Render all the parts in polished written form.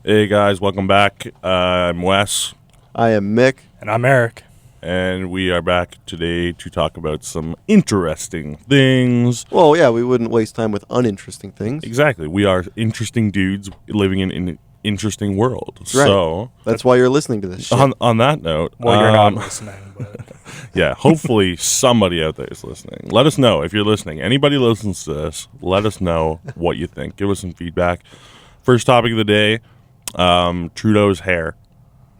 Hey guys, welcome back. I'm Wes. I am Mick. And I'm Eric. And we are back today to talk about some interesting things. Well, yeah, we wouldn't waste time with uninteresting things. Exactly. We are interesting dudes living in an interesting world. Right. So that's why you're listening to this shit. on that note, well, you're not listening, but yeah, hopefully somebody out there is listening. Let us know if you're listening. Anybody listens to this, let us know what you think. Give us some feedback. First topic of the day, Trudeau's hair.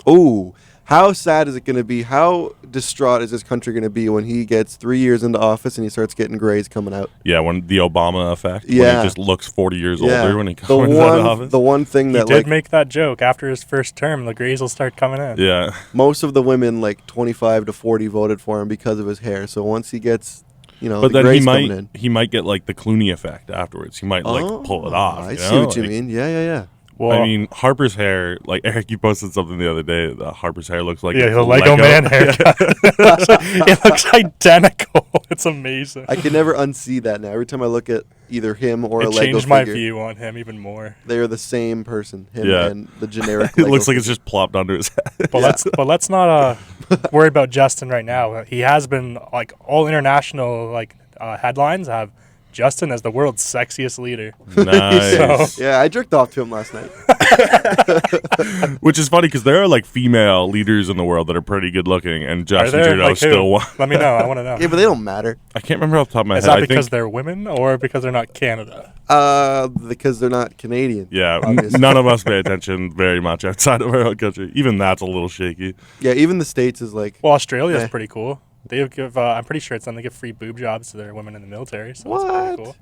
Ooh, how sad is it going to be? How distraught is this country going to be when he gets 3 years into office and he starts getting grays coming out? Yeah, when the Obama effect. Yeah. When he just looks 40 years older when he comes the out of office. The one thing he that did make that joke after his first term. The grays will start coming in. Yeah. most of the women, like 25 to 40, voted for him because of his hair. So once he gets, But the then grays coming in. he might get like the Clooney effect afterwards. He might pull it off. I see what you mean. Yeah. Well, I mean, Harper's hair, like Eric, you posted something the other day that Harper's hair looks like the Lego man haircut. It looks identical. It's amazing. I can never unsee that now. Every time I look at either him or a it Lego changed my figure, view on him even more. they are the same person. Him Yeah. and the generic it Lego looks like figure. it's just plopped under his head. But let's not worry about Justin right now. He has been like all international headlines have Justin as the world's sexiest leader. Nice. Yeah, I jerked off to him last night. Which is funny because there are like female leaders in the world that are pretty good looking, and Justin Trudeau Like, still who? won. Let me know. I want to know. Yeah, but they don't matter. I can't remember off the top of my Is head. that I because think, they're women or because they're not Canada? Because they're not Canadian. yeah, obviously. none of us pay attention very much outside of our own country. Even that's a little shaky. Yeah, even the States is like, Well, Australia's Yeah. pretty cool. They give, I'm pretty sure it's them. They give free boob jobs to their women in the military. So What? that's pretty cool.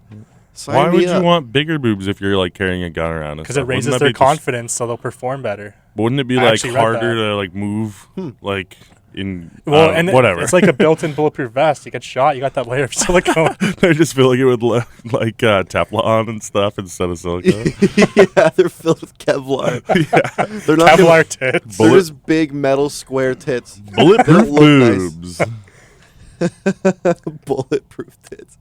sign Why me would you up. want bigger boobs if you're like carrying a gun around? and Because it stuff? Wouldn't raises that their be just- confidence, so they'll perform better. Wouldn't it be I like actually read harder that. to like move like in Well, and whatever? it's like a built-in bulletproof vest. You get shot, you got that layer of silicone. They're just filling it with like Teflon and stuff instead of silicone. Yeah, they're filled with Kevlar. They're not gonna- Kevlar tits. They're just big metal square tits. Bulletproof look nice. boobs. Bulletproof tits.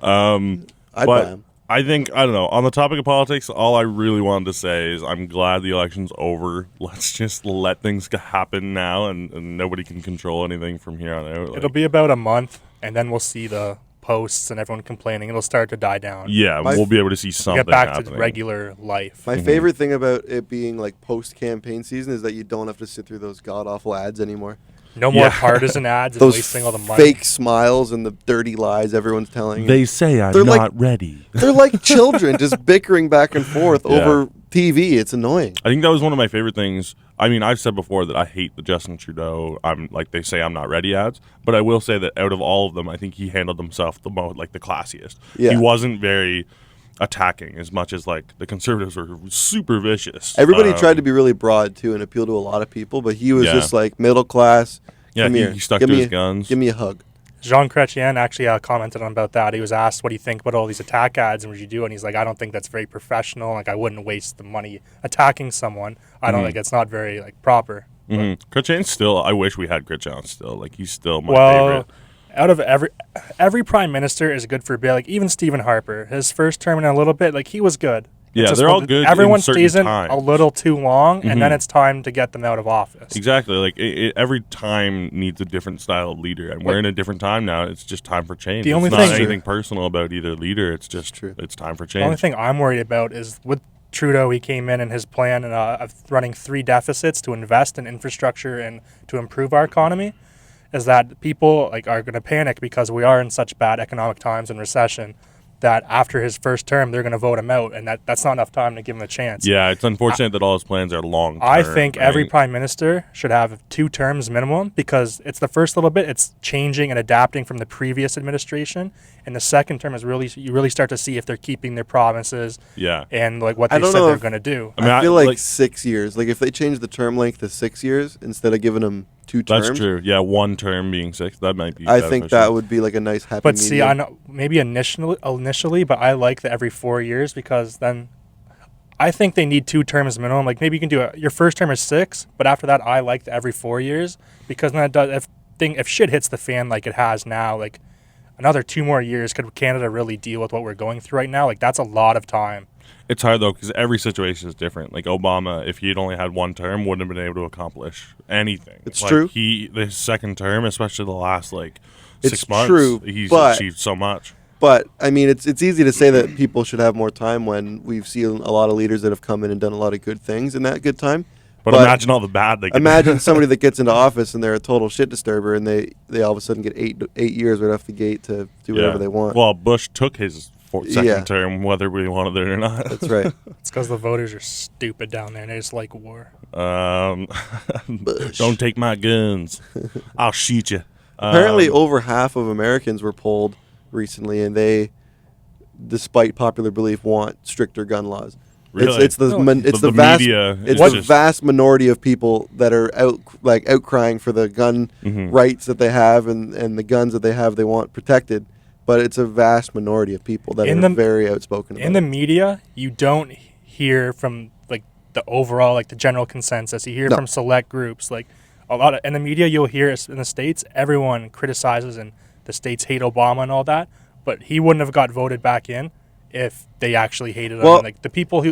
I'd I'd buy them. I think, I don't know, on the topic of politics, all I really wanted to say is I'm glad the election's over. Let's just let things happen now, and nobody can control anything from here on out. Like, It'll be about a month, and then we'll see the posts and everyone complaining. It'll start to die down. yeah, we'll be able to see something Get back happening. to regular life. My favorite thing about it being like post-campaign season is that you don't have to sit through those god-awful ads anymore. No more Yeah. partisan ads and Those wasting all the money. fake smiles and the dirty lies everyone's telling. They say I'm They're not like- ready. They're like children just bickering back and forth Yeah. over TV. It's annoying. I think that was one of my favorite things. I mean, I've said before that I hate the Justin Trudeau, I'm like they say I'm not ready ads, but I will say that out of all of them, I think he handled himself the most, like the classiest. Yeah. He wasn't very attacking as much as like the conservatives were super vicious. Everybody tried to be really broad too and appeal to a lot of people, but he was Yeah. just like middle class. Yeah, Come he, here. he stuck Give to me his a- guns. Give me a hug. Jean Chrétien actually commented on about that. He was asked, what do you think about all these attack ads and what you do? And he's like, I don't think that's very professional. Like, I wouldn't waste the money attacking someone. I don't think it's not very, like, proper. Chrétien's still, I wish we had Chrétien still. Like, he's still my Well, favorite. out of every prime minister is good for a bit. Like, even Stephen Harper, his first term in a little bit, like, he was good. Yeah, It's they're just all good in Everyone certain stays in times. a little too long, and then it's time to get them out of office. Exactly. Like, every time needs a different style of leader, and we're in a different time now. It's just time for change. The only it's not thing- anything personal about either leader. It's just, it's time for The only change. thing I'm worried about is with Trudeau, he came in and his plan of running 3 deficits to invest in infrastructure and to improve our economy, is that people are going to panic because we are in such bad economic times and recession that after his first term they're going to vote him out, and that's not enough time to give him a chance. Yeah, it's unfortunate that all his plans are long term. I think every right? prime minister should have 2 terms minimum because it's the first little bit, it's changing and adapting from the previous administration, and the second term is you really start to see if they're keeping their promises Yeah. and like what I they don't said know they're if- going to do. I mean, I feel like like 6 years. Like if they change the term length to 6 years instead of giving them 2 terms. That's true. Yeah, one term being 6, that might be I think beneficial. that would be like a nice happy But see, medium. I know maybe initially, but I like the every 4 years because then I think they need 2 terms minimum. Like maybe you can do your first term is 6, but after that, I like the every 4 years because then it does. If shit hits the fan like it has now, like another 2 more years, could Canada really deal with what we're going through right now? Like that's a lot of time. It's hard though because every situation is different. Like Obama, if he'd only had one term, wouldn't have been able to accomplish anything. It's like, true. His second term, especially the last like It's 6 months, true, he's but- achieved so much. But I mean, it's easy to say that people should have more time when we've seen a lot of leaders that have come in and done a lot of good things in that good time. But imagine all the bad they can Imagine somebody that gets into office and they're a total shit disturber, and they all of a sudden get eight years right off the gate to do whatever they want. Well, Bush took his second Yeah. term, whether we wanted it or not. That's right. It's because the voters are stupid down there and they just like war. Don't take my guns. I'll shoot you. Apparently, over half of Americans were polled recently, and they, despite popular belief, want stricter gun laws. Really? It's the The vast media it's is the just- vast minority of people that are outcrying for the gun Mhm. rights that they have and the guns that they have they want protected. But it's a vast minority of people that In are the- very outspoken about In the it. media, you don't hear from like the overall, like the general consensus. You hear No. from select groups. Like a lot of in the media, you'll hear in the States, everyone criticizes and the states hate Obama and all that. But he wouldn't have got voted back in if they actually hated him. Well- Like the people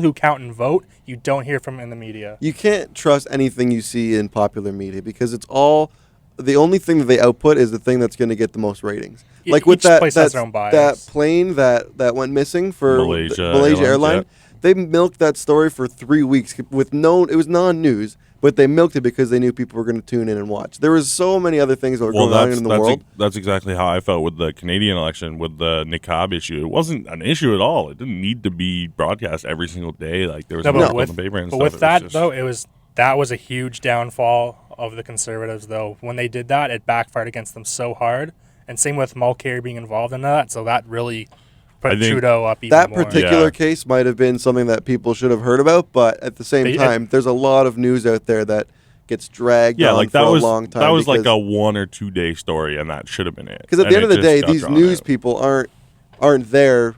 who count and vote, you don't hear from in the media. You can't trust anything you see in popular media because it's all the only thing that they output is the thing that's going to get the most ratings. Like with Each that place has their own bias. that plane that went missing for Malaysia the Malaysia Airlines, Airline, they milked that story for 3 weeks with it was non-news, but they milked it because they knew people were going to tune in and watch. There was so many other things that were going on in the world. That's exactly how I felt with the Canadian election with the niqab issue. It wasn't an issue at all. It didn't need to be broadcast every single day. Like there was No, no, but on with, the paper and but stuff. with It that was just- though, that was a huge downfall of the Conservatives. Though when they did that, it backfired against them so hard. And same with Mulcair being involved in that, so that really put I think Trudeau up even That more. particular Yeah. case might have been something that people should have heard about, but at the same They- time, there's a lot of news out there that gets dragged yeah, on like for that a was long time. that was like because- a 1 or 2 day story, and that should have been it. Because at And the end of it the just day, got these drawn news out. people aren't there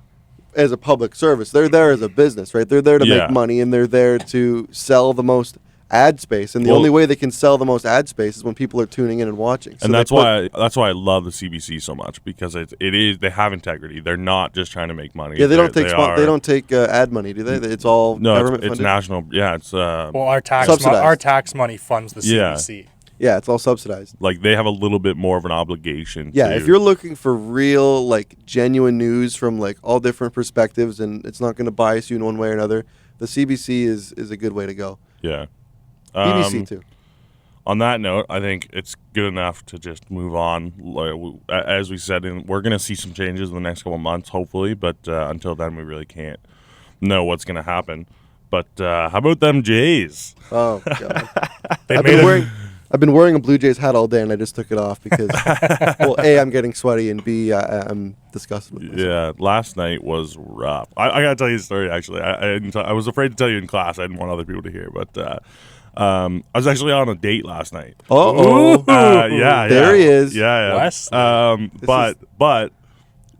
as a public service. They're there as a business, right? They're there to Yeah. make money, and they're there to sell the most ad space. And the Well- only way they can sell the most ad space is when people are tuning in and watching. So And they that's put- why I love the CBC so much, because it is they have integrity. They're not just trying to make money. Yeah, they don't They're- take are- they don't take ad money, do they? It's all No, government it's funded. national. Yeah, it's Well, our Subsidized. tax money funds the Yeah. CBC. Yeah, it's all subsidized. like they have a little bit more of an obligation. Yeah, to, if you're looking for real, like, genuine news from like all different perspectives, and it's not going to bias you in one way or another, the CBC is a good way to go. yeah. BBC too. On that note, I think it's good enough to just move on. As we said, we're going to see some changes in the next couple of months, hopefully, but until then, we really can't know what's going to happen. But how about them Jays? Oh god. They I've made been wearing a Blue Jays hat all day, and I just took it off because, well, A, I'm getting sweaty, and B, I'm disgusted with myself. Yeah, last night was rough. I got to tell you a story, actually. I was afraid to tell you in class. I didn't want other people to hear, but I was actually on a date last night. Uh-oh. Yeah, There he is. Yeah, yeah. Wes. But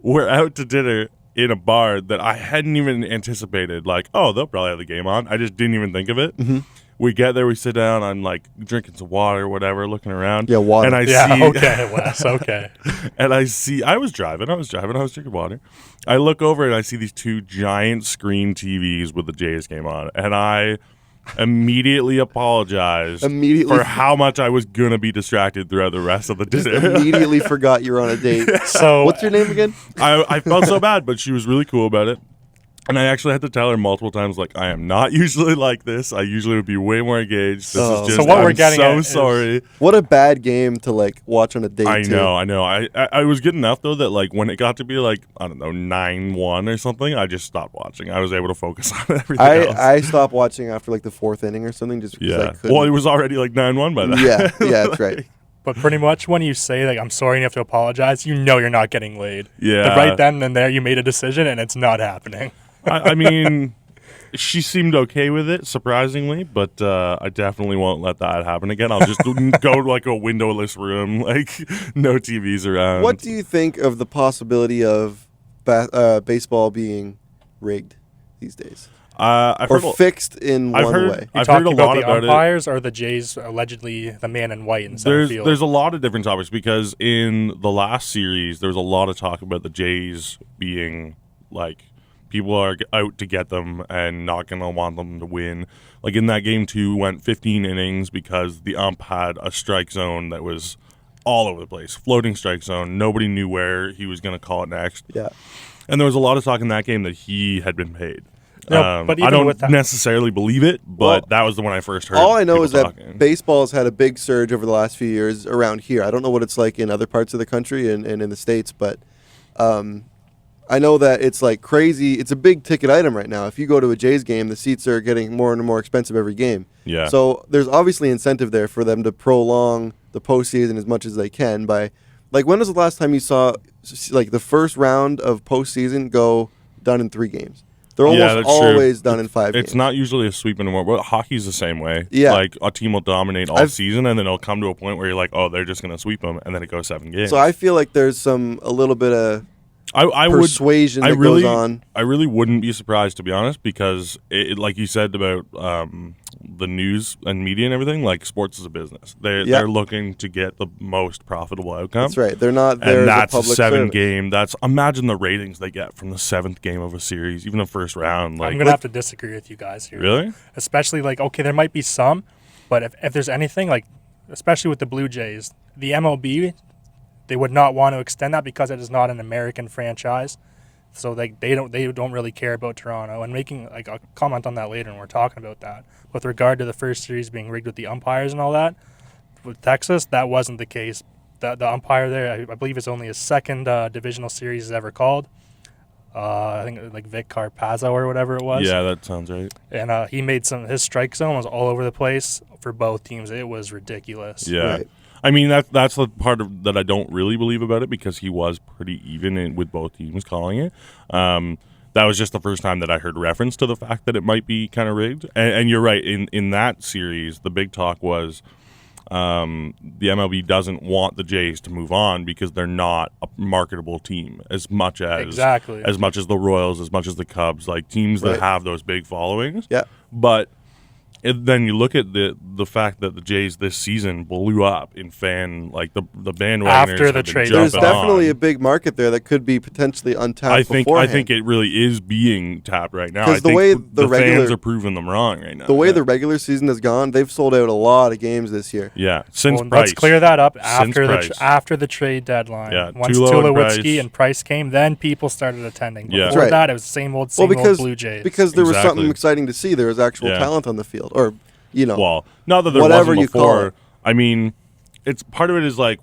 we're out to dinner in a bar that I hadn't even anticipated. Like, oh, they'll probably have the game on. I just didn't even think of it. Mm-hmm. We get there, we sit down. I'm like drinking some water, or whatever, looking around. Yeah, water. And I Yeah, see, okay, Wes, okay. and I see. I was driving. I was drinking water. I look over and I see these 2 giant screen TVs with the Jays game on, and I immediately apologized Immediately for how much I was gonna be distracted throughout the rest of the dinner. Immediately forgot you're on a date. So What's your name again? I felt so bad, but she was really cool about it. And I actually had to tell her multiple times, like, I am not usually like this. I usually would be way more engaged. This Oh. is just, So what I'm we're getting so at is- sorry. What a bad game to like watch on a date. I too. know. I was good enough, though, that, like, when it got to be, like, I don't know, 9-1 or something, I just stopped watching. I was able to focus on everything else. I stopped watching after like the 4th inning or something just because I Yeah. couldn't. Well, it was already, like, 9-1 by then. yeah, that's right. But pretty much when you say, like, I'm sorry and you have to apologize, you know you're not getting laid. Yeah. Right then and there, you made a decision and it's not happening. I mean, she seemed okay with it, surprisingly, but I definitely won't let that happen again. I'll just go to, like, a windowless room, like, no TVs around. What do you think of the possibility of baseball being rigged these days? I've Or heard, fixed in I've one heard- way? You're I've talking heard a about lot the about it. umpires or the Jays allegedly the man in white in center field? There's a lot of different topics because in the last series there was a lot of talk about the Jays being like People are out to get them and not going to want them to win. Like in that game, 2 went 15 innings because the ump had a strike zone that was all over the place. Floating strike zone. Nobody knew where he was going to call it next. Yeah. And there was a lot of talk in that game that he had been paid. No, but even I don't with that, necessarily believe it, but Well, that was the one I first heard. All I know people is that talking. baseball's had a big surge over the last few years around here. I don't know what it's like in other parts of the country and in the States, but I know that it's like crazy. It's a big ticket item right now. If you go to a Jays game, the seats are getting more and more expensive every game. Yeah. So there's obviously incentive there for them to prolong the postseason as much as they can by, like, when was the last time you saw like the first round of postseason go done in 3 games? They're almost that's always true. done in 5 games. It's not usually a sweep anymore. But hockey's the same way. Yeah. Like a team will dominate all season, and then it'll come to a point where you're like, oh, they're just going to sweep them, and then it goes 7 games. So I feel like there's a little bit of I persuasion that goes on. I really wouldn't be surprised, to be honest, because like you said about the news and media and everything, like sports is a business. They're looking to get the most profitable outcome. That's right. They're not there and as that's a public 7 service. game. Imagine the ratings they get from the 7th game of a series, even the first round. Like, I'm gonna have to disagree with you guys here. Really? Especially like, okay, there might be some, but if there's anything like, especially with the Blue Jays, the MLB, they would not want to extend that because it is not an American franchise. So they don't really care about Toronto, and making like I'll comment on that later when we're talking about that. With regard to the first series being rigged with the umpires and all that, with Texas that wasn't the case. The umpire there, I believe, is only his 2nd divisional series he's ever called. I think like Vic Carpazzo or whatever it was. Yeah, that sounds right. And he made his strike zone was all over the place for both teams. It was ridiculous. Yeah. Right. I mean, that's the part that I don't really believe about it, because he was pretty even with both teams calling it. That was just the first time that I heard reference to the fact that it might be kind of rigged. And you're right. In that series, the big talk was the MLB doesn't want the Jays to move on because they're not a marketable team as much as the Royals, as much as the Cubs, like teams that have those big followings. Yeah. But then you look at the fact that the Jays this season blew up in fan, like the bandwagoners After the have been trade There's jumping definitely on. a big market there that could be potentially untapped. I think beforehand. it really is being tapped right now. 'Cause I the think way the the fans regular- are proving them wrong right now. the way the regular season has gone, they've sold out a lot of games this year. yeah, since Well, Price. let's clear that up Since Price. after the trade deadline. Yeah, Once Tulo and Tulowitzki Price. and Price came, then people started attending. Yeah. Before That's right. that, it was the same old Blue Jays. because there was Exactly. something exciting to see. There was actual Yeah. talent on the field, or Well, not that there whatever wasn't you call before. it. I mean, it's part of it is like,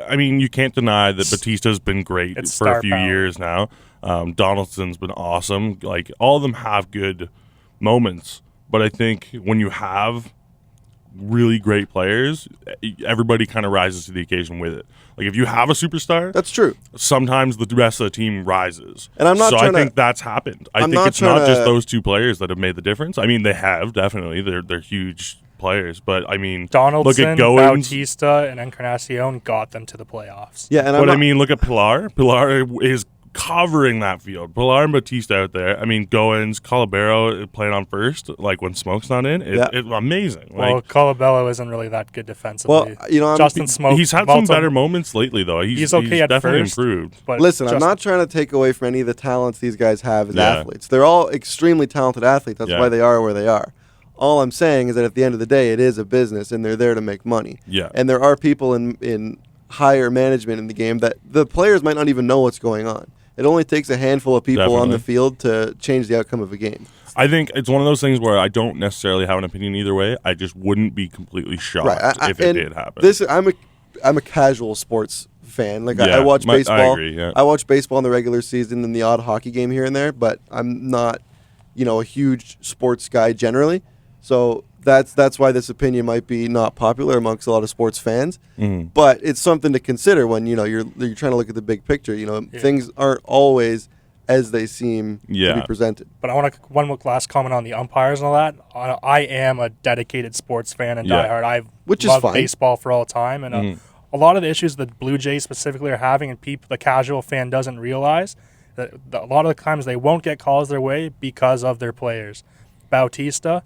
I mean, you can't deny that Batista's been great It's for a star few power. years now. Donaldson's been awesome. Like, all of them have good moments, but I think when you have really great players, everybody kind of rises to the occasion with it. Like, if you have a superstar, that's true. sometimes the rest of the team rises. And I'm not so trying I think to- that's happened. I I'm think not it's not trying just to- those 2 players that have made the difference. I mean, they have, definitely. They're huge players, but I mean, Donaldson, look at Goins. Bautista, and Encarnacion got them to the playoffs. Yeah, and But I not- mean, look at Pilar. Pilar is covering that field. Pilar and Bautista out there. I mean, Goins, Calabero playing on first, like when Smoke's not in. It's amazing. Well, Like, Colabello isn't really that good defensively. Well, Justin Smoke. he's had some better moments lately, though. He's okay at definitely first, improved. But Listen, I'm Justin- not trying to take away from any of the talents these guys have as Yeah. athletes. They're all extremely talented athletes. That's Yeah. why they are where they are. All I'm saying is that at the end of the day, it is a business, and they're there to make money. Yeah. And there are people in higher management in the game that the players might not even know what's going on. It only takes a handful of people on the Definitely. field to change the outcome of a game. I think it's one of those things where I don't necessarily have an opinion either way. I just wouldn't be completely shocked if it and did happen. I'm a casual sports fan. Like Yeah, I watch I baseball. agree, yeah. I watch baseball in the regular season and the odd hockey game here and there, but I'm not, a huge sports guy generally. So that's why this opinion might be not popular amongst a lot of sports fans. Mhm. But it's something to consider when you're trying to look at the big picture. Things aren't always as they seem to Yeah. be presented. But I want one last comment on the umpires and all that. I am a dedicated sports fan and Yeah. diehard. I've Which is loved fine. baseball for all time, and a lot of the issues the Blue Jays specifically are having, and the casual fan doesn't realize that a lot of the times they won't get calls their way because of their players. Bautista,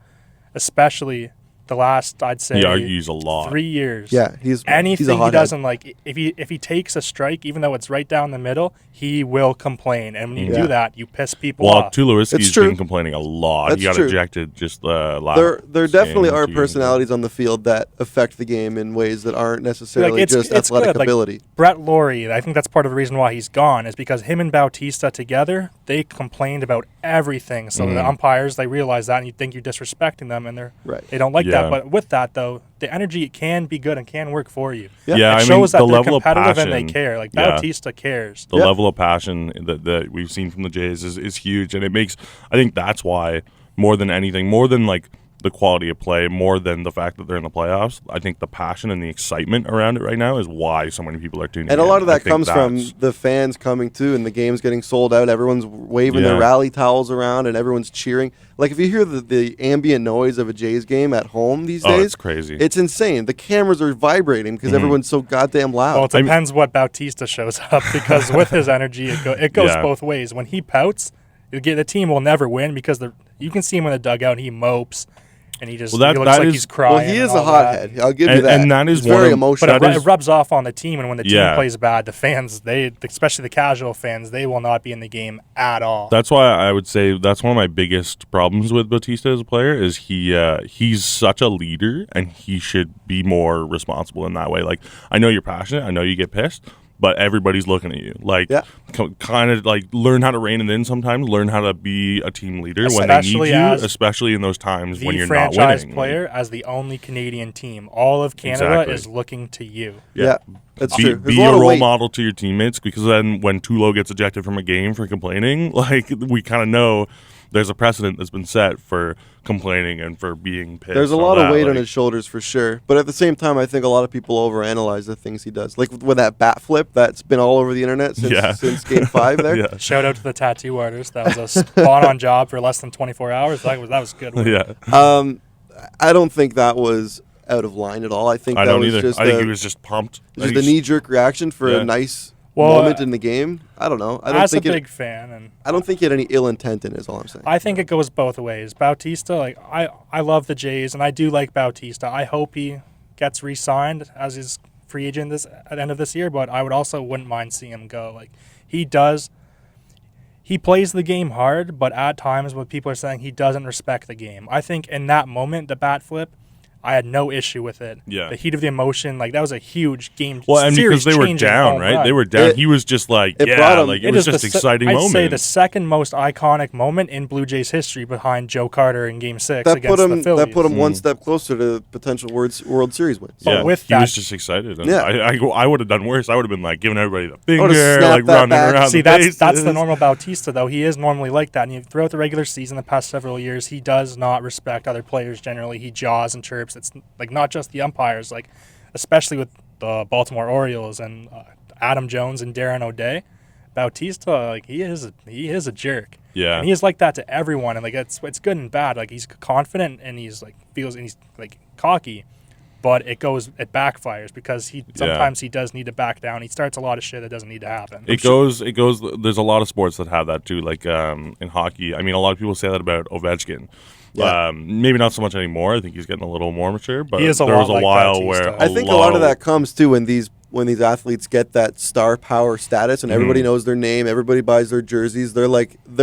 especially the last, I'd say, He argues a lot. 3 years. Yeah, he's a Anything he hothead. doesn't like, if he takes a strike, even though it's right down the middle, he will complain. And when you Yeah. do that, you piss people Well, off. Tulowitzki's It's true. been complaining a lot. That's he got true. ejected just last There definitely game, are 2 games ago. personalities on the field that affect the game in ways that aren't necessarily it's just athletic good. Like, ability. Brett Laurie, I think that's part of the reason why he's gone, is because him and Bautista together, they complained about everything. So the umpires, they realize that, and you think you're disrespecting them, and they don't like Yeah. that. But with that, though, the energy can be good and can work for you. Yeah, It I shows mean, that the they're level of competitive passion, and they care. Like, yeah. Bautista cares. The Yeah. level of passion that we've seen from the Jays is huge, and it makes. I think that's why more than anything, more than like the quality of play, more than the fact that they're in the playoffs, I think the passion and the excitement around it right now is why so many people are tuning in. And a lot of I that think comes from that's- the fans coming too, and the games getting sold out. Everyone's waving Yeah. their rally towels around, and everyone's cheering. Like if you hear the ambient noise of a Jays game at home these days, it's crazy. It's insane. The cameras are vibrating because everyone's so goddamn loud. Well, it depends what Bautista shows up, because with his energy, it goes Yeah. both ways. When he pouts, the team will never win, because you can see him in the dugout, and he mopes, and he just Well, he looks like he's crying. Well, he is and a all that. hothead. I'll give you And- that. and that is He's one very of- emotional. But That it is- rubs off on the team, and when the team Yeah. plays bad, the fans, especially the casual fans, they will not be in the game at all. That's why I would say that's one of my biggest problems with Bautista as a player is he's such a leader, and he should be more responsible in that way. Like, I know you're passionate, I know you get pissed, but everybody's looking at you. Like, Yeah. kind of like learn how to rein it in sometimes. Learn how to be a team leader when they need Especially you, as especially in those times when the you're not franchise winning. player, as the only Canadian team, all of Canada Exactly. is looking to you. yeah, that's Be, true. There's be a a lot of role weight. model to your teammates, because then when Tulo gets ejected from a game for complaining, like, we kind of know there's a precedent that's been set for complaining and for being pissed. There's a and all lot of that, weight on like- his shoulders for sure. But at the same time, I think a lot of people overanalyze the things he does. Like with that bat flip that's been all over the internet since Game 5 there. Yeah. Shout out to the tattoo artist. That was a spot-on job for less than 24 hours. That was good work. Yeah, I don't think that was out of line at all. I think I that don't was either. just I think a, he was just pumped. just a He's- knee-jerk reaction for Yeah. a nice Well, moment in the game. I don't know. I don't As a think big fan, and I don't think he had any ill intent in it, is all I'm saying. I think it goes both ways. Bautista, like I love the Jays, and I do like Bautista. I hope he gets re-signed as his free agent at the end of this year, but I wouldn't mind seeing him go. Like he plays the game hard, but at times when people are saying he doesn't respect the game, I think in that moment, the bat flip, I had no issue with it. Yeah. The heat of the emotion, like that was a huge game. Well, and because they were series-changing down, home right? run. They were down. It- He was just like, it yeah, brought him- like it It was is just the exciting I'd moment. say the second most iconic moment in Blue Jays history, behind Joe Carter in Game 6 that against put the him Phillies. that put him one step closer to potential World Series wins. But yeah, with he that- was just excited. And Yeah. I would have done worse. I would have been like giving everybody the would've finger, snapped like that running back. around See, the that's the bases. normal Bautista, though. He is normally like that. And throughout the regular season, the past several years, he does not respect other players generally. He jaws and chirps. It's like not just the umpires, like especially with the Baltimore Orioles and Adam Jones and Darren O'Day. Bautista, like he is a jerk. Yeah. And he is like that to everyone, and like it's good and bad. Like he's confident and he's like he's like cocky, but it backfires because sometimes he does need to back down. He starts a lot of shit that doesn't need to happen. It goes. There's a lot of sports that have that too. Like in hockey, I mean, a lot of people say that about Ovechkin. Yeah. Maybe not so much anymore. I think he's getting a little more mature. But He is a there was lot a like while Bautista. where I think a lot of that comes too when these athletes get that star power status and everybody knows their name, everybody buys their jerseys. They're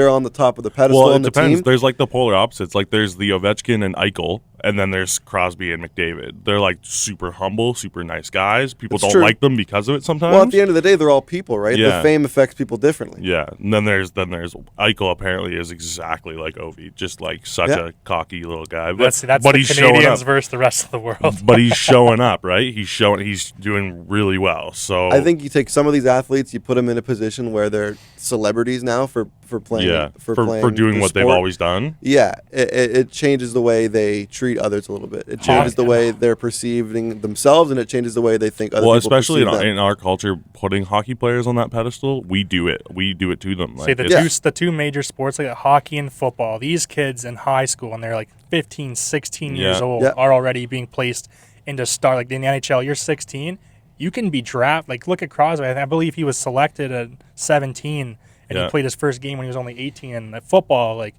on the top of the pedestal Well, it on the depends. team. There's like the polar opposites. Like there's the Ovechkin and Eichel, and then there's Crosby and McDavid. They're like super humble, super nice guys. People That's don't true. like them because of it sometimes. Well, at the end of the day, they're all people, right? Yeah. The fame affects people differently. Yeah, and then there's Eichel. Apparently, is exactly like Ovi, just like such Yeah. a cocky little guy. But, That's but the he's showing Canadians up. versus the rest of the world. But he's showing up, right? He's doing really well. So I think you take some of these athletes, you put them in a position where they're celebrities now for playing yeah, for for playing doing the what they've sport. always done. Yeah, it changes the way they treat others a little bit. It changes the way they're perceiving themselves, and it changes the way they think other Well, people especially perceive them. in our culture, putting hockey players on that pedestal, we do it. We do it to them. See, Like, the it's- the two major sports, like hockey and football, these kids in high school, and they're like 15, 16 years Yeah. old, Yeah. are already being placed into star. Like in the NHL, you're 16, you can be drafted. Like look at Crosby. I believe he was selected at 17, and Yeah. he played his first game when he was only 18. And at football, like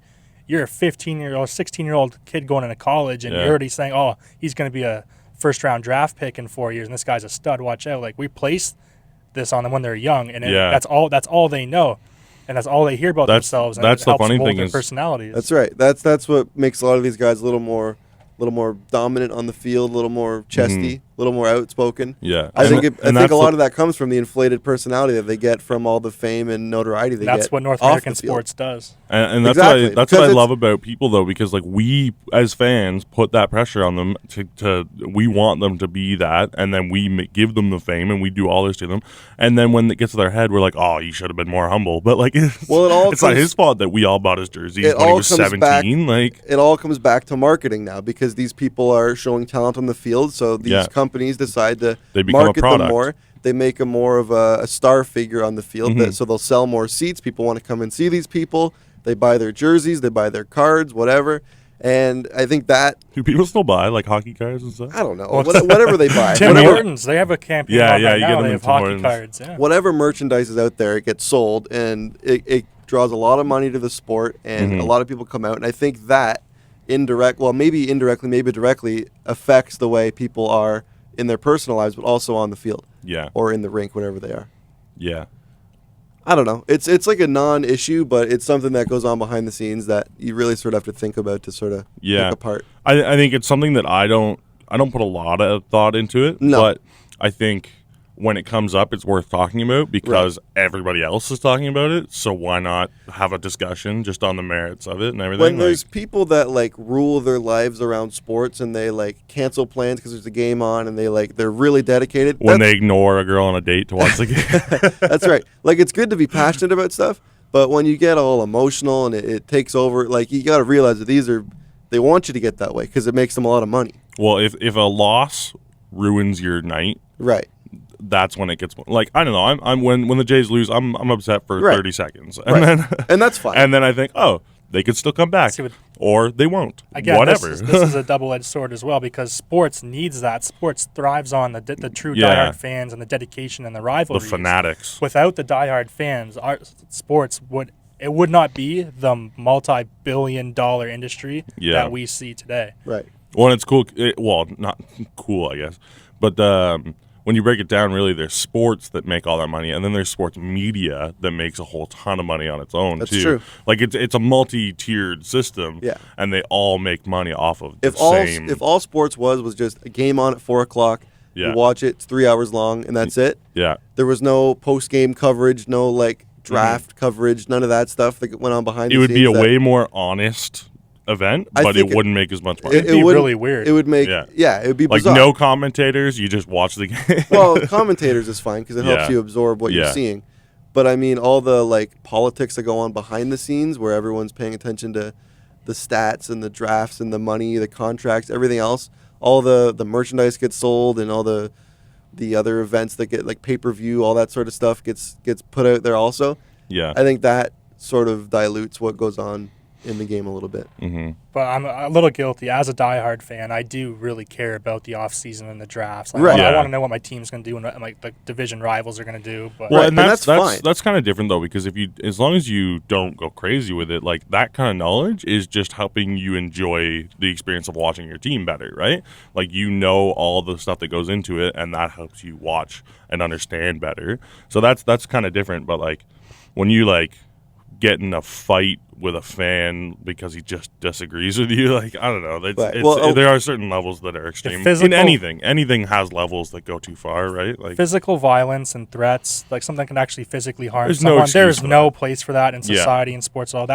you're a 15-year-old, 16-year-old kid going into college, and you're already saying, oh, he's going to be a first-round draft pick in 4 years, and this guy's a stud. Watch out! Like, we placed this on them when they're young, and that's all they know, and that's all they hear about themselves. And that's it the helps funny mold thing their is personalities. That's right. That's what makes a lot of these guys a little more dominant on the field, a little more chesty, a little more outspoken. Yeah, I think a lot of that comes from the inflated personality that they get from all the fame and notoriety they get. That's what North American sports does. And that's Exactly, that's what I love about people, though, because like we as fans put that pressure on them to we want them to be that, and then we give them the fame and we do all this to them, and then when it gets to their head, we're like, oh, you should have been more humble. But like, it's not his fault that we all bought his jerseys when he was 17. It all comes back to marketing now, because these people are showing talent on the field, so these companies decide to market them more. They make them more of a star figure on the field, so they'll sell more seats. People want to come and see these people. They buy their jerseys, they buy their cards, whatever. And I think that... Do people still buy, like, hockey cards and stuff? I don't know. Whatever they buy. Tim Hortons, they have a campaign right now. They have hockey cards. Yeah. Whatever merchandise is out there, it gets sold, and it draws a lot of money to the sport, and a lot of people come out. And I think that maybe indirectly, maybe directly, affects the way people are in their personal lives, but also on the field. Yeah. Or in the rink, whatever they are. Yeah. I don't know. It's like a non-issue, but it's something that goes on behind the scenes that you really sort of have to think about to sort of pick apart. I think it's something that I don't put a lot of thought into it. No. But I think when it comes up, it's worth talking about because everybody else is talking about it. So why not have a discussion just on the merits of it and everything? When there's people that like rule their lives around sports and they like cancel plans because there's a game on and they're really dedicated. When they ignore a girl on a date to watch the game. That's right. Like, it's good to be passionate about stuff, but when you get all emotional and it takes over, like, you got to realize that they want you to get that way because it makes them a lot of money. Well, if a loss ruins your night, right, that's when it gets like, I don't know. I'm when the Jays lose, I'm upset for 30 seconds, and then and that's fine. And then I think, oh, they could still come back, or they won't. Again, whatever. This is a double-edged sword as well, because sports needs that. Sports thrives on the true diehard fans and the dedication and the rivalry. The fanatics. Without the diehard fans, our sports would not be the multi-billion-dollar industry that we see today. Right. Well, it's cool. Not cool, I guess, but when you break it down, really, there's sports that make all that money, and then there's sports media that makes a whole ton of money on its own, That's too. True. Like, it's a multi-tiered system, and they all make money off of the same... If all sports was just a game on at 4 o'clock, you watch it, it's 3 hours long, and that's it. Yeah. There was no post-game coverage, no, like, draft coverage, none of that stuff that went on behind the scenes. It would be a way more honest event, but it wouldn't make as much money. It'd be really weird. It would make, it would be like bizarre. no commentators, you just watch the game. Well, commentators is fine because it helps you absorb what you're seeing. But I mean, all the like politics that go on behind the scenes where everyone's paying attention to the stats and the drafts and the money, the contracts, everything else, all the merchandise gets sold and all the other events that get like pay-per-view, all that sort of stuff gets put out there also. Yeah. I think that sort of dilutes what goes on in the game a little bit. Mm-hmm. But I'm a little guilty. As a diehard fan, I do really care about the offseason and the drafts. Like, I want to know what my team's going to do and what like the division rivals are going to do. But and that's fine. That's kind of different, though, because as long as you don't go crazy with it, like that kind of knowledge is just helping you enjoy the experience of watching your team better, right? Like, you know all the stuff that goes into it, and that helps you watch and understand better. So that's kind of different. But like when you like get in a fight with a fan because he just disagrees with you, like, I don't know. There are certain levels that are extreme. In anything has levels that go too far, right? Like physical violence and threats, like something that can actually physically harm there's someone. There's no no place for that in society and sports. All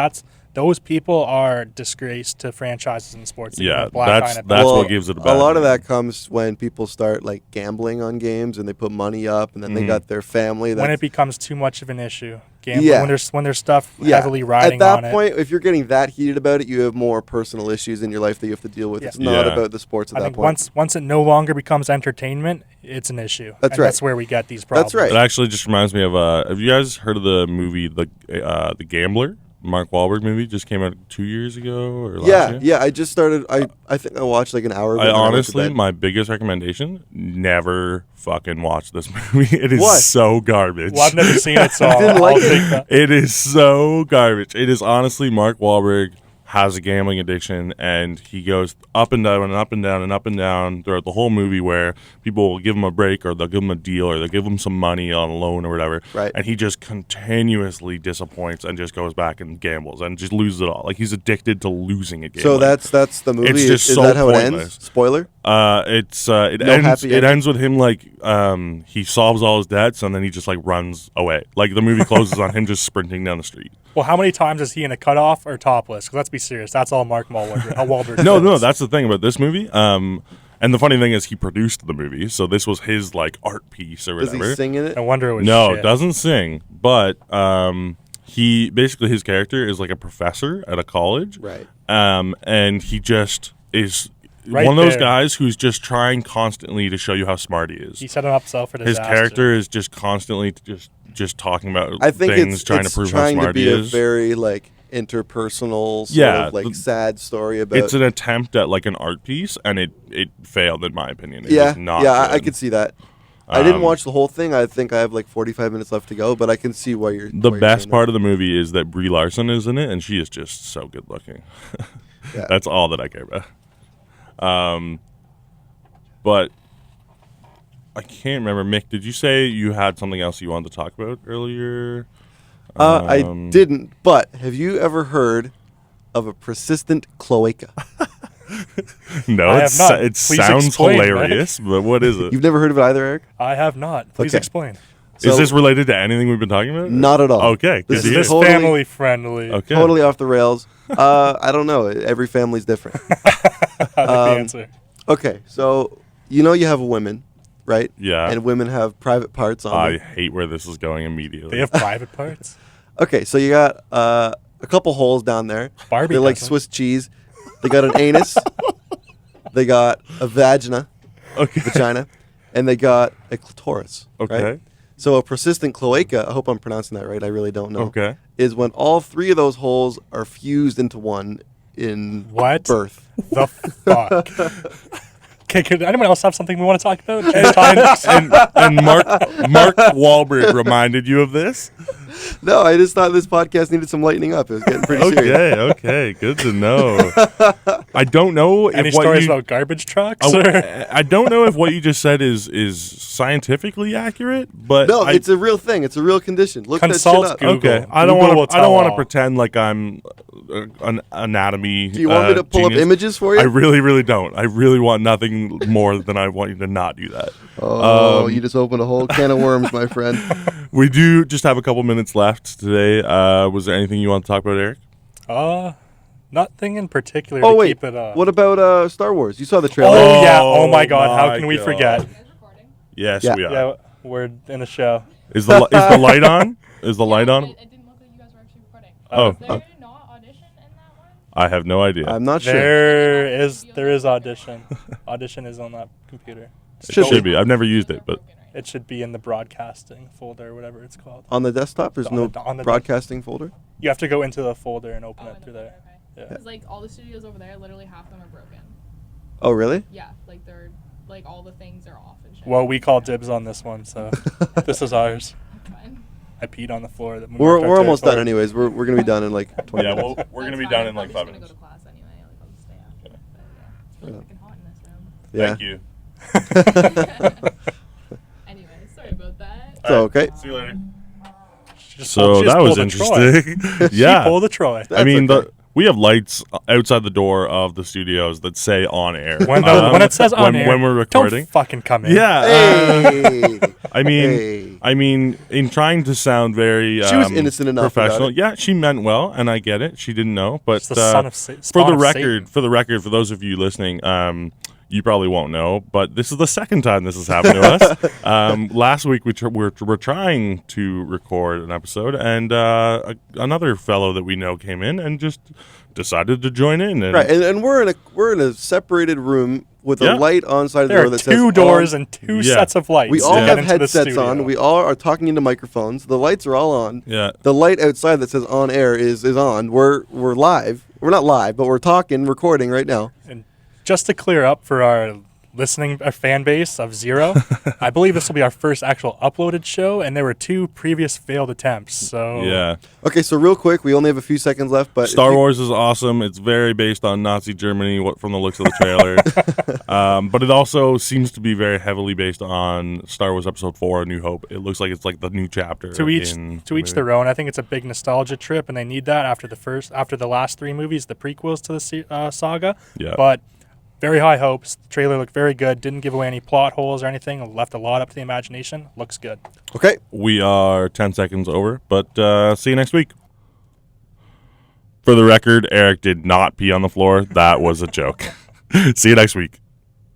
those people are disgrace to franchises and sports. That's what gives it a bad. A lot of that comes when people start like gambling on games and they put money up and then they got their family. When it becomes too much of an issue, gambling. When there's stuff heavily riding on it. At that point, if you're getting that heated about it, you have more personal issues in your life that you have to deal with. It's not about the sports at that point. Once it no longer becomes entertainment, it's an issue. That's right. That's where we get these problems. That's right. It actually just reminds me of have you guys heard of the movie The Gambler? Mark Wahlberg movie just came out 2 years ago or last year? Yeah. I just started. I think I watched like an hour of it. Honestly, my biggest recommendation: never fucking watch this movie. It is so garbage. Well, I've never seen it, so didn't like I'll take that. It is so garbage. It is honestly Mark Wahlberg has a gambling addiction, and he goes up and down and up and down and up and down throughout the whole movie, where people will give him a break, or they'll give him a deal, or they'll give him some money on a loan or whatever. Right. And he just continuously disappoints and just goes back and gambles and just loses it all. Like, he's addicted to losing at gambling. So that's the movie. It's just is so that how it pointless. ends? Spoiler. It ends with him like he solves all his debts, and then he just like runs away. Like, the movie closes on him just sprinting down the street. Well, how many times is he in a cutoff or topless? 'Cause let's be serious. That's all Mark Wahlberg. No, that's the thing about this movie. And the funny thing is, he produced the movie, so this was his like art piece or Does whatever. he sing in it? I wonder it was No, shit. doesn't sing, but he basically, his character is like a professor at a college, Right. And he just is Right one of those there. guys who's just trying constantly to show you how smart he is. He set himself for His disaster. character is just constantly just talking about I think things, it's trying to prove how trying to smart be he a is. very like interpersonal sort Yeah, of like the- sad story about. It's an attempt at like an art piece, and it failed in my opinion. It yeah, was not yeah, I good. could see that. I didn't Um, watch the whole thing. I think I have like 45 minutes left to go, but I can see why you're. The best part of the movie is that Brie Larson is in it, and she is just so good looking. Yeah. That's all that I care about. But I can't remember. Mick, did you say you had something else you wanted to talk about earlier? I didn't. But have you ever heard of a persistent cloaca? No, I have not. it Please sounds explain, hilarious, but what is it? You've never heard of it either, Eric? I have not. Please Okay. explain. Is So- this related to anything we've been talking about? Not at all. Okay, This good to is hear. It's Totally- family friendly. Okay. Totally off the rails. I don't know. Every family's different. I like the answer. Okay, so you have women, right? Yeah. And women have private parts on I them. hate where this is going immediately. They have private parts. Okay, so you got a couple holes down there. Barbie They're like doesn't. Swiss cheese. They got an anus. They got a vagina, Okay. and they got a clitoris. Okay. Right? So a persistent cloaca, I hope I'm pronouncing that right, I really don't know. Okay. Is when all three of those holes are fused into one in What? birth. The fuck? Okay, could anyone else have something we want to talk about? Change times? and Mark Wahlberg reminded you of this? No, I just thought this podcast needed some lightening up. It was getting pretty serious. Okay, good to know. I don't know if Any what stories you, about garbage trucks? I, or? I don't know if what you just said is scientifically accurate, but No, I, it's a real thing. It's a real condition. Look Consult that shit up. Google. okay. I don't Google want will to. I don't tell want to all. pretend like I'm an anatomy. Do you want me to pull genius. up images for you? I really don't. I really want nothing more than I want you to not do that. Oh, you just opened a whole can of worms, my friend. We do just have a couple minutes left today. Was there anything you want to talk about, Eric? Nothing in particular Oh to wait, keep it what about Star Wars? You saw the trailer. Oh, yeah. Oh, my God. my How can we God. forget? Yes, Yeah. we are. Yeah, we're in a show. Is the light on? Is the light on? It didn't look like you guys were actually recording. Oh, Is there not audition in that one? I have no idea. I'm not sure. There is audition. Audition is on that computer. It should be. I've never used it, but It should be in the broadcasting folder, whatever it's called. On the desktop, there's no On the broadcasting folder. You have to go into the folder and open it through there. Okay. Yeah. Because like all the studios over there, literally half of them are broken. Oh, really? Yeah, like they're like all the things are off and shit. Well, we call dibs on this one, so this is ours. Fine. I peed on the floor. That We're almost done, anyways. We're gonna be done in like 20 yeah, minutes. well, we're gonna be That's done fine. in like I'm 5 probably minutes. just gonna go to class anyway. Like I'll just stay after. Okay. But yeah, it's Yeah. really freaking hot in this room. Thank you. Anyway, sorry about that. So okay. See you later. Just So pulled- that was pulled a Troy. interesting. She Yeah. pulled a Troy. I mean, okay. we have lights outside the door of the studios that say on air. When it says on air, when we're recording. don't fucking come in. Yeah. Hey. I mean, Hey. in trying to sound very She was innocent enough about professional. it. Yeah, she meant well, and I get it. She didn't know, but It's the son of for spawn the of record, Satan. for those of you listening, you probably won't know, but this is the second time this has happened to us. Last week we're trying to record an episode, and another fellow that we know came in and just decided to join in. And Right, and we're in a separated room with Yeah. a light on side of the There door are that says two doors on. and two Yeah. sets of lights. We to all get have into the headsets studio. on. We all are talking into microphones. The lights are all on. yeah. The light outside that says on air is on. We're live. We're not live, but we're talking, recording right now. And just to clear up for our listening a fan base of 0. I believe this will be our first actual uploaded show, and there were 2 previous failed attempts. So Yeah. Okay, so real quick, we only have a few seconds left, but Star Wars is awesome. It's very based on Nazi Germany from the looks of the trailer. But it also seems to be very heavily based on Star Wars Episode 4, A New Hope. It looks like it's like the new chapter. to each their own. I think it's a big nostalgia trip, and they need that after the last 3 movies, the prequels to the saga. Yeah. But very high hopes. The trailer looked very good. Didn't give away any plot holes or anything. Left a lot up to the imagination. Looks good. okay. We are 10 seconds over, but see you next week. For the record, Eric did not pee on the floor. That was a joke. See you next week.